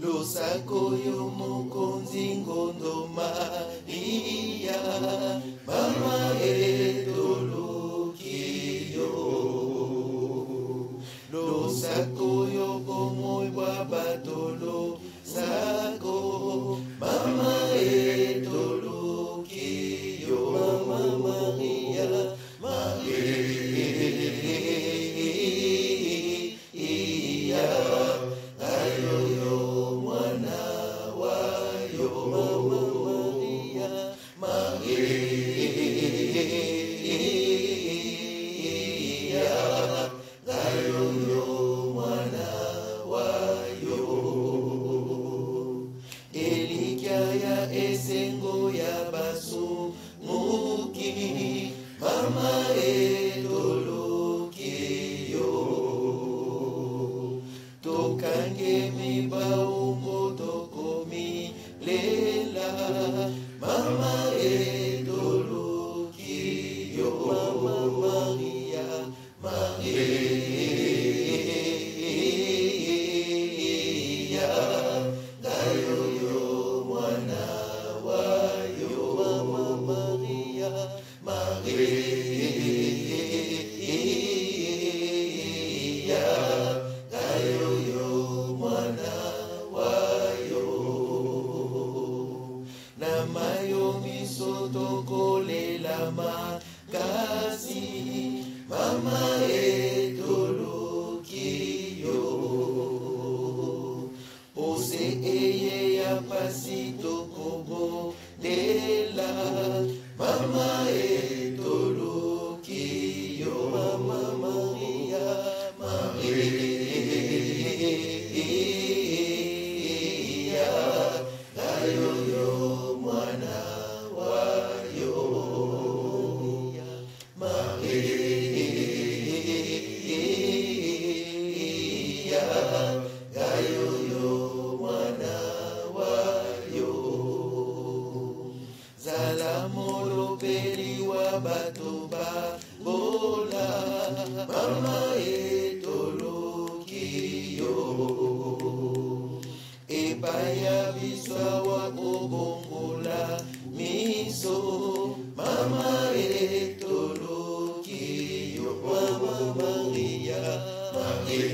Losako yo mokonzi ngondo Maria, mama etoloki yo. Losako yo bomoy babatolo sako, mama etoloki yo. Mama Maria, Maria, ayo yo mwana wayo. Mama Maria, Maria, ayo yo mwana wayo. Elikaya esengo ya basu muki, mama etoloki yo. Tokange mibaumbo tokomi lela, mama etoloki yo. Mama Maria, Maria, ayo yo mwana wayo. Mama Maria, Maria, ayo yo mwana wayo. Namayo misoto kolela makasi, mama etoloki yo. Ose eye ya pasito kobo lela, mama etoloki yo. Mama Maria, Maria, ayo yo mwana wayo. Maria, ayo yo mwana wayo. Zala molo peri wa bato ba bola, mama etoloki yo. Epaya biswa wa obongola miso, mama etoloki yo. Mama Maria, Maria.